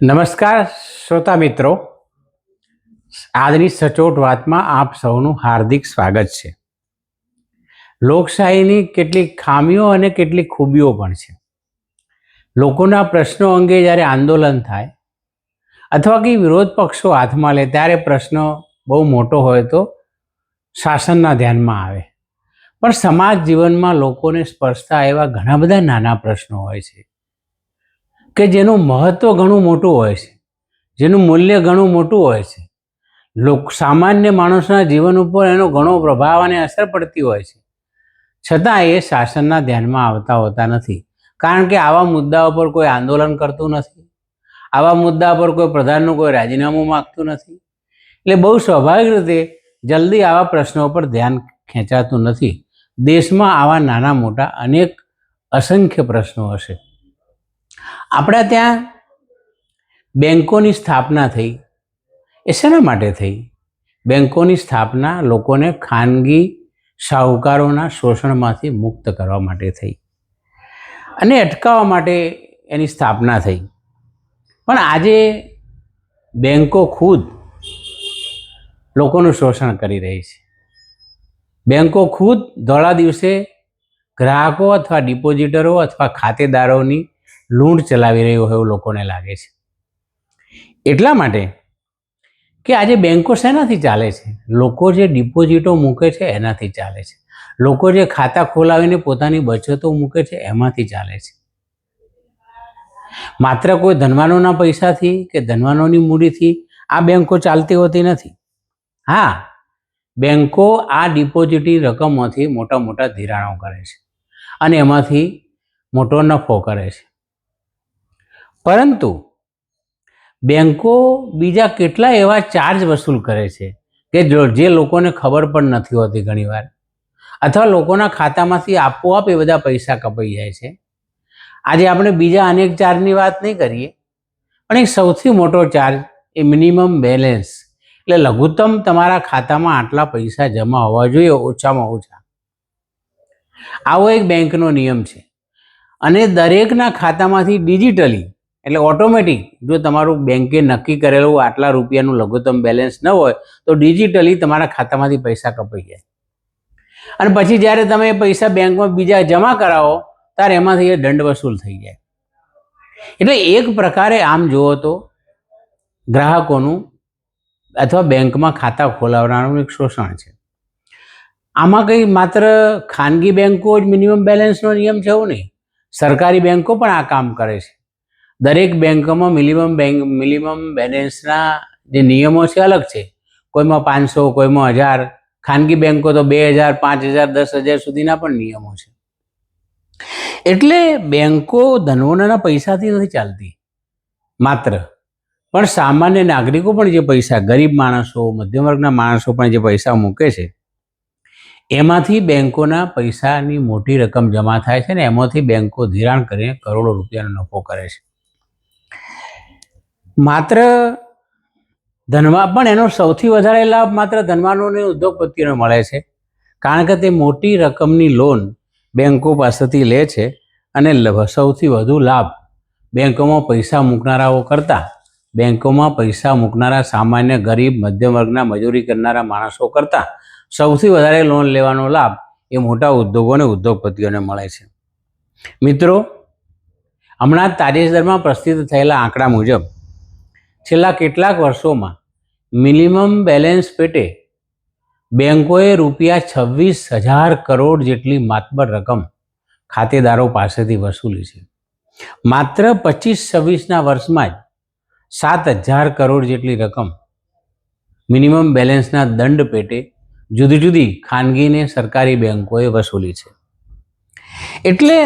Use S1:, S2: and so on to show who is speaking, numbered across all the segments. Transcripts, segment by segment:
S1: નમસ્કાર શ્રોતા મિત્રો, આજની સચોટ વાતમાં આપ સૌનું હાર્દિક સ્વાગત છે. લોકશાહીની કેટલીક ખામીઓ અને કેટલીક ખૂબીઓ પણ છે. લોકોના પ્રશ્નો અંગે જ્યારે આંદોલન થાય અથવા કે વિરોધ પક્ષો હાથમાં લે ત્યારે પ્રશ્ન બહુ મોટો હોય તો શાસનના ધ્યાનમાં આવે, પણ સમાજ જીવનમાં લોકોને સ્પર્શતા એવા ઘણા બધા નાના પ્રશ્નો હોય છે કે જેનું મહત્ત્વ ઘણું મોટું હોય છે, જેનું મૂલ્ય ઘણું મોટું હોય છે. સામાન્ય માણસના જીવન ઉપર એનો ઘણો પ્રભાવ અને અસર પડતી હોય છે, છતાં એ શાસનના ધ્યાનમાં આવતા હોતા નથી. કારણ કે આવા મુદ્દાઓ પર કોઈ આંદોલન કરતું નથી, આવા મુદ્દા પર કોઈ પ્રધાનનું કોઈ રાજીનામું માગતું નથી. એટલે બહુ સ્વાભાવિક રીતે જલ્દી આવા પ્રશ્નો પર ધ્યાન ખેંચાતું નથી. દેશમાં આવા નાના મોટા અનેક અસંખ્ય પ્રશ્નો હશે. આપણા ત્યાં બેન્કોની સ્થાપના થઈ, એ શેના માટે થઈ? બેન્કોની સ્થાપના લોકોને ખાનગી શાહુકારોના શોષણમાંથી મુક્ત કરવા માટે થઈ અને અટકાવવા માટે એની સ્થાપના થઈ. પણ આજે બેન્કો ખુદ લોકોનું શોષણ કરી રહી છે. બેન્કો ખુદ ધોળા દિવસે ગ્રાહકો અથવા ડિપોઝિટરો અથવા ખાતેદારોની લૂંટ ચલાવી રહ્યો હોય એવું લોકોને લાગે છે. એટલા માટે કે આજે બેન્કો શેનાથી ચાલે છે? લોકો જે ડિપોઝિટો મૂકે છે એનાથી ચાલે છે. લોકો જે ખાતા ખોલાવીને પોતાની બચતો મૂકે છે એમાંથી ચાલે છે. માત્ર કોઈ ધનવાનોના પૈસાથી કે ધનવાનોની મૂડીથી આ બેન્કો ચાલતી હોતી નથી. હા, બેન્કો આ ડિપોઝિટની રકમમાંથી મોટા મોટા ધિરાણો કરે છે અને એમાંથી મોટો નફો કરે છે. પરંતુ બેન્કો બીજા કેટલા એવા ચાર્જ વસૂલ કરે છે કે જે લોકોને ખબર પણ નથી હોતી ઘણીવાર, અથવા લોકોના ખાતામાંથી આપોઆપ એ બધા પૈસા કપાઈ જાય છે. આજે આપણે બીજા અનેક ચાર્જની વાત નહીં કરીએ, પણ એક સૌથી મોટો ચાર્જ એ મિનિમમ બેલેન્સ, એટલે લઘુત્તમ તમારા ખાતામાં આટલા પૈસા જમા હોવા જોઈએ ઓછામાં ઓછા. આવો એક બેંકનો નિયમ છે અને દરેકના ખાતામાંથી ડિજિટલી, એટલે ઓટોમેટિક, જો તમારું બેંકે નક્કી કરેલું આટલા રૂપિયાનું લઘુત્તમ બેલેન્સ ન હોય તો ડિજિટલી તમારા ખાતામાંથી પૈસા કપાઈ જાય. અને પછી જ્યારે તમે પૈસા બેંકમાં બીજા જમા કરાવો ત્યારે એમાંથી એ દંડ વસૂલ થઈ જાય. એટલે એક પ્રકારે આમ જુઓ તો ગ્રાહકોનું અથવા બેંકમાં ખાતા ખોલાવનારનું એક શોષણ છે. આમાં કંઈ માત્ર ખાનગી બેંકો જ મિનિમમ બેલેન્સનો નિયમ છે એવું નહીં, સરકારી બેંકો પણ આ કામ કરે છે. દરેક બેંકોમાં મિનિમમ બેલેન્સના જે નિયમો છે અલગ છે. કોઈમાં 500, કોઈમાં 1000. ખાનગી બેંકો તો 2000, 5000, 10,000 સુધીના પણ નિયમો છે. એટલે બેંકો ધનવાનોના પૈસાથી નથી ચાલતી માત્ર, પણ સામાન્ય નાગરિકો પણ જે પૈસા, ગરીબ માણસો, મધ્યમ વર્ગના માણસો પણ જે પૈસા મૂકે છે એમાંથી બેંકોના પૈસાની મોટી રકમ જમા થાય છે ને એમાંથી બેંકો ધિરાણ કરીને કરોડો રૂપિયાનો નફો કરે છે. માત્ર પણ એનો સૌથી વધારે લાભ માત્ર ધનવાનોને, ઉદ્યોગપતિઓને મળે છે, કારણ કે તે મોટી રકમની લોન બેંકો પાસેથી લે છે અને સૌથી વધુ લાભ બેંકોમાં પૈસા મૂકનારાઓ કરતાં, બેંકોમાં પૈસા મૂકનારા સામાન્ય ગરીબ મધ્યમ વર્ગના મજૂરી કરનારા માણસો કરતાં સૌથી વધારે લોન લેવાનો લાભ એ મોટા ઉદ્યોગો અને ઉદ્યોગપતિઓને મળે છે. મિત્રો, હમણાં તાજેતરમાં પ્રસિદ્ધ થયેલા આંકડા મુજબ છેલ્લા કેટલાક વર્ષોમાં મિનિમમ બેલેન્સ પેટે બેંકોએ રૂપિયા 26,000 કરોડ જેટલી માતબર રકમ ખાતેદારો પાસેથી વસૂલી છે. માત્ર 25-26ના વર્ષમાં જ 7,000 કરોડ જેટલી રકમ મિનિમમ બેલેન્સના દંડ પેટે જુદી જુદી ખાનગી ને સરકારી બેંકોએ વસૂલી છે. એટલે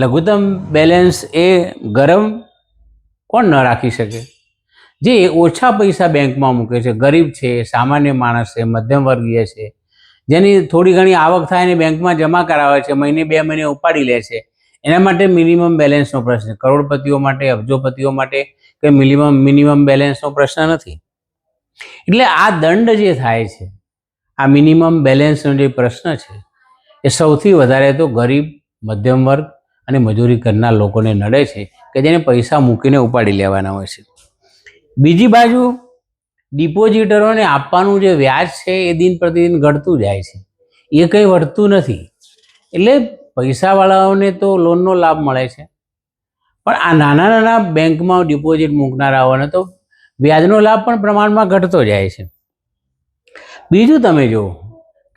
S1: લઘુત્તમ બેલેન્સ એ ગરમ કોણ ન રાખી શકે? જે ઓછા પૈસા બેંકમાં મૂકે છે, ગરીબ છે, સામાન્ય માણસ છે, મધ્યમ વર્ગીય છે, જેની થોડી ઘણી આવક થાય ને બેંકમાં જમા કરાવે છે, મહિને 2 મહિને ઉપાડી લે છે, એના માટે મિનિમમ બેલેન્સનો પ્રશ્ન. કરોડપતિઓ માટે, અબજોપતિઓ માટે કે મિનિમમ બેલેન્સનો પ્રશ્ન નથી. એટલે આ દંડ જે થાય છે, આ મિનિમમ બેલેન્સનો જે પ્રશ્ન છે એ સૌથી વધારે તો ગરીબ, મધ્યમ વર્ગ અને મજૂરી કરનાર લોકોને નડે છે કે જેને પૈસા મૂકીને ઉપાડી લેવાના હોય છે. બીજી બાજુ ડિપોઝિટરોને આપવાનું જે વ્યાજ છે એ દિન પ્રતિદિન ઘટતું જાય છે, એ કંઈ વધતું નથી. એટલે પૈસાવાળાઓને તો લોનનો લાભ મળે છે, પણ આ નાના નાના બેંકમાં ડિપોઝિટ મૂકનારાઓને તો વ્યાજનો લાભ પણ પ્રમાણમાં ઘટતો જાય છે. બીજું તમે જુઓ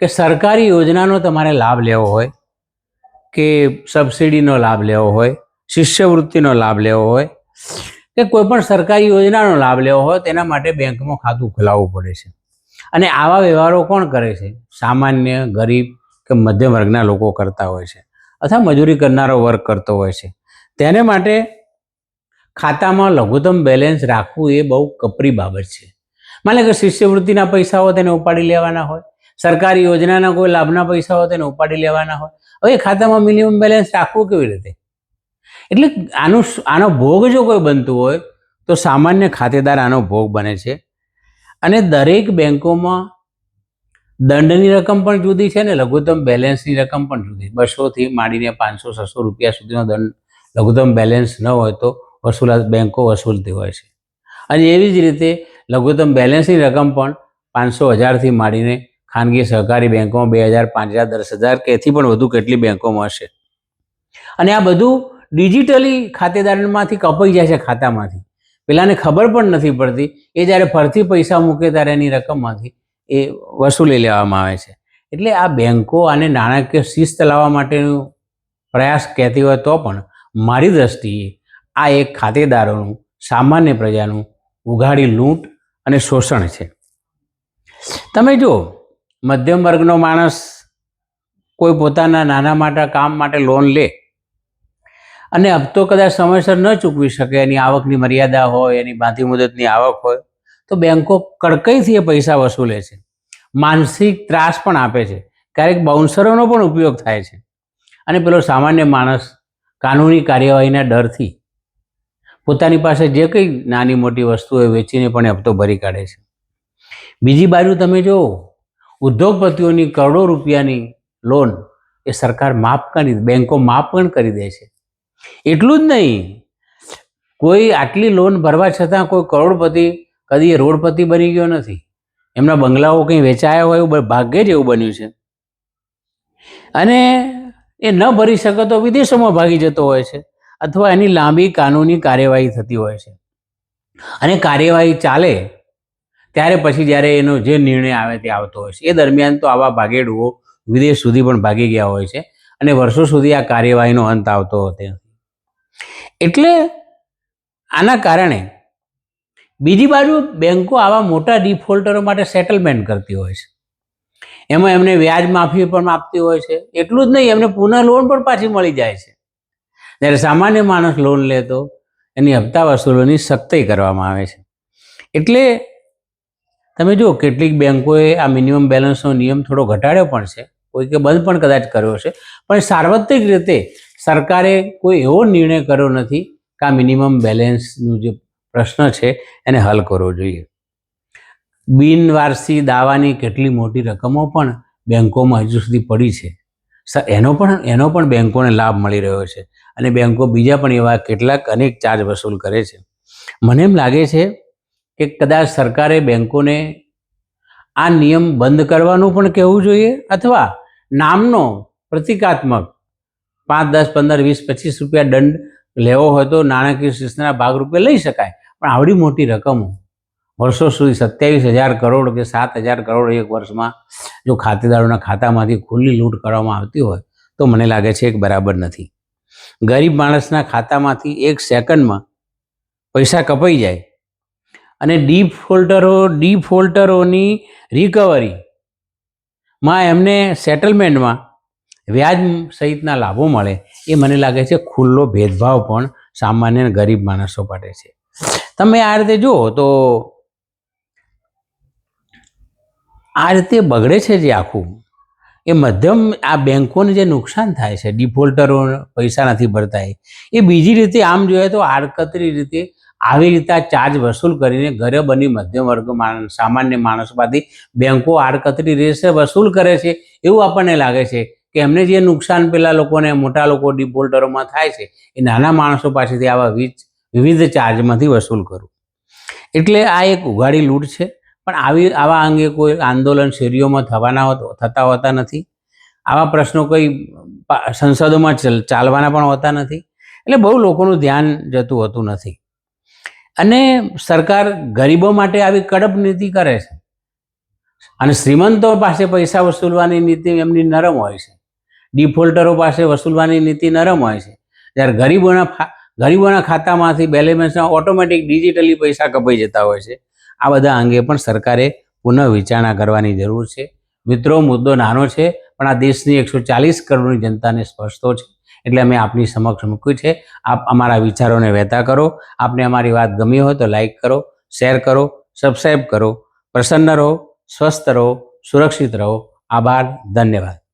S1: કે સરકારી યોજનાનો તમારે લાભ લેવો હોય કે સબસિડીનો લાભ લેવો હોય, શિષ્યવૃત્તિનો લાભ લેવો હોય કે કોઈ પણ સરકારી યોજનાનો લાભ લેવો હોય તેના માટે બેંકમાં ખાતું ખોલાવવું પડે છે. અને આવા વ્યવહારો કોણ કરે છે? સામાન્ય ગરીબ કે મધ્યમ વર્ગના લોકો કરતા હોય છે, અથવા મજૂરી કરનારો વર્ગ કરતો હોય છે. તેને માટે ખાતામાં લઘુત્તમ બેલેન્સ રાખવું એ બહુ કપરી બાબત છે. માને કે શિષ્યવૃત્તિના પૈસા હોય તેને ઉપાડી લેવાના હોય, સરકારી યોજનાના કોઈ લાભના પૈસા હોય તેને ઉપાડી લેવાના હોય. હવે ખાતામાં મિનિમમ બેલેન્સ રાખવું કેવી રીતે? એટલે આનો ભોગ જો કોઈ બનતું હોય તો સામાન્ય ખાતેદાર આનો ભોગ બને છે. અને દરેક બેંકોમાં દંડની રકમ પણ જુદી છે ને લઘુત્તમ બેલેન્સની રકમ પણ જુદી. 200થી માંડીને 500-600 રૂપિયા સુધીનો દંડ લઘુત્તમ બેલેન્સ ન હોય તો બેંકો વસૂલતી હોય છે. અને એવી જ રીતે લઘુત્તમ બેલેન્સની રકમ પણ 500,000થી માંડીને ખાનગી સહકારી બેંકોમાં 2,000, 5,000, 10,000 કે એથી પણ વધુ કેટલી બેંકોમાં હશે. અને આ બધું ડિજિટલી ખાતેદારમાંથી કપાઈ જાય છે ખાતામાંથી. પેલાને ખબર પણ નથી પડતી, એ જ્યારે ફરતી પૈસા મૂકે ત્યારે એની રકમમાંથી એ વસૂલી લેવામાં આવે છે. એટલે આ બેંકો આને નાણાકીય શિસ્ત લાવવા માટેનો પ્રયાસ કહેતી હોય તો પણ મારી દ્રષ્ટિએ આ એક ખાતેદારોનું, સામાન્ય પ્રજાનું ઉઘાડી લૂંટ અને શોષણ છે. તમે જો મધ્યમ વર્ગનો માણસ કોઈ પોતાના નાના મોટા કામ માટે લોન લે અને હપ્તો કદાચ સમયસર ન ચૂકવી શકે, એની આવકની મર્યાદા હોય, એની બાંધી મુદતની આવક હોય, તો બેંકો કડકાઈથી એ પૈસા વસૂલે છે. માનસિક ત્રાસ પણ આપે છે, ક્યારેક બાઉન્સરોનો પણ ઉપયોગ થાય છે. અને પેલો સામાન્ય માણસ કાનૂની કાર્યવાહીના ડરથી પોતાની પાસે જે કંઈ નાની મોટી વસ્તુઓ વેચીને પણ હપ્તો ભરી કાઢે છે. બીજી બાજુ તમે જો ઉદ્યોગપતિઓની કરોડો રૂપિયાની લોન એ સરકાર બેંકો માફ પણ કરી દે છે. એટલું જ નહીં, કોઈ આટલી લોન ભરવા છતાં કોઈ કરોડપતિ કદી રોડપતિ બની ગયો નથી. એમના બંગલાઓ કંઈ વેચાયા હોય એવું ભાગ્યે જ એવું બન્યું છે. અને એ ન ભરી શકે તો વિદેશોમાં ભાગી જતો હોય છે, અથવા એની લાંબી કાનૂની કાર્યવાહી થતી હોય છે. અને કાર્યવાહી ચાલે ત્યારે પછી જ્યારે એનો જે નિર્ણય આવે તે આવતો હોય છે. એ દરમિયાન તો આવા ભાગેડુઓ વિદેશ સુધી પણ ભાગી ગયા હોય છે, અને વર્ષો સુધી આ કાર્યવાહીનો અંત આવતો હતો નથી. એટલે આના કારણે બીજી બાજુ બેંકો આવા મોટા ડિફોલ્ટરો માટે સેટલમેન્ટ કરતી હોય છે. એમાં એમને વ્યાજ માફી પણ આપતી હોય છે. એટલું જ નહીં, એમને પુનઃ લોન પણ પાછી મળી જાય છે. જ્યારે સામાન્ય માણસ લોન લે તો એની હપ્તા વસૂલોની સખ્તી કરવામાં આવે છે. એટલે તમે જુઓ કેટલીક બેંકોએ આ મિનિમમ બેલેન્સનો નિયમ થોડો ઘટાડ્યો પણ છે, કોઈ કે બંધ પણ કદાચ કર્યો છે, પણ સાર્વત્રિક રીતે સરકારે કોઈ એવો નિર્ણય કર્યો નથી કે આ મિનિમમ બેલેન્સનું જે પ્રશ્ન છે એને હલ કરવો જોઈએ. બિનવારસી દાવાની કેટલી મોટી રકમો પણ બેંકોમાં હજુ સુધી પડી છે. એનો પણ બેંકોને લાભ મળી રહ્યો છે, અને બેંકો બીજા પણ એવા કેટલાક અનેક ચાર્જ વસૂલ કરે છે. મને એમ લાગે છે કે કદાચ સરકારે બેંકોને આ નિયમ બંધ કરવાનું પણ કહેવું જોઈએ, અથવા નામનો પ્રતિકાત્મક 5, 10, 15, 20, 25 રૂપિયા દંડ લેવો હોય તો નાણાકીય શિસ્તના ભાગરૂપે લઈ શકાય. પણ આવડી મોટી રકમો વર્ષો સુધી 27,000 કરોડ કે 7,000 કરોડ એક વર્ષમાં જો ખાતેદારોના ખાતામાંથી ખુલ્લી લૂંટ કરવામાં આવતી હોય તો મને લાગે છે કે બરાબર નથી. ગરીબ માણસના ખાતામાંથી એક સેકન્ડમાં પૈસા કપાઈ જાય અને ડિફોલ્ટરોની રિકવરીમાં એમને સેટલમેન્ટમાં વ્યાજ સહિતના લાભો મળે, એ મને લાગે છે ખુલ્લો ભેદભાવ પણ સામાન્ય ગરીબ માણસો માટે છે. તમે આ રીતે જુઓ તો આ રીતે બગડે છે જે આખું એ મધ્યમ આ બેંકોને જે નુકસાન થાય છે, ડિફોલ્ટરો પૈસા નથી ભરતા, એ બીજી રીતે આમ જોઈએ તો આડકતરી રીતે આવી રીતે ચાર્જ વસૂલ કરીને ગરીબ અને મધ્યમ વર્ગ સામાન્ય માણસો પાસેથી બેંકો આડકતરી રીતે વસૂલ કરે છે એવું આપણને લાગે છે કે એમને જે નુકસાન પેલા લોકોને, મોટા લોકો ડિફોલ્ટરોમાં થાય છે, એ નાના માણસો પાસેથી આવા વિવિધ ચાર્જમાંથી વસૂલ કરવું. એટલે આ એક ઉઘાડી લૂંટ છે. પણ આવા અંગે કોઈ આંદોલન શેરીઓમાં થતા હોતા નથી. આવા પ્રશ્નો કોઈ સંસદોમાં ચાલવાના પણ હોતા નથી. એટલે બહુ લોકોનું ધ્યાન જતું હોતું નથી. અને સરકાર ગરીબો માટે આવી કડક નીતિ કરે છે અને શ્રીમંતો પાસે પૈસા વસૂલવાની નીતિ એમની નરમ હોય છે. ડિફોલ્ટરો પાસે વસૂલવાની નીતિ નરમ હોય છે. જ્યારે ગરીબોના ખાતામાંથી બેલેન્સમાં ઓટોમેટિક ડિજિટલી પૈસા કપાઈ જતા હોય છે. આ બધા અંગે પણ સરકારે પુનઃ વિચારણા કરવાની જરૂર છે. મિત્રો, મુદ્દો નાનો છે પણ આ દેશની 140 કરોડની જનતાને સ્પર્શતો છે. એટલે અમે આપની સમક્ષ મૂક્યું છે. આપ અમારા વિચારોને વહેતા કરો. આપને અમારી વાત ગમી હોય તો લાઈક કરો, શેર કરો, સબસ્ક્રાઈબ કરો. પ્રસન્ન રહો, સ્વસ્થ રહો, સુરક્ષિત રહો. આભાર, ધન્યવાદ.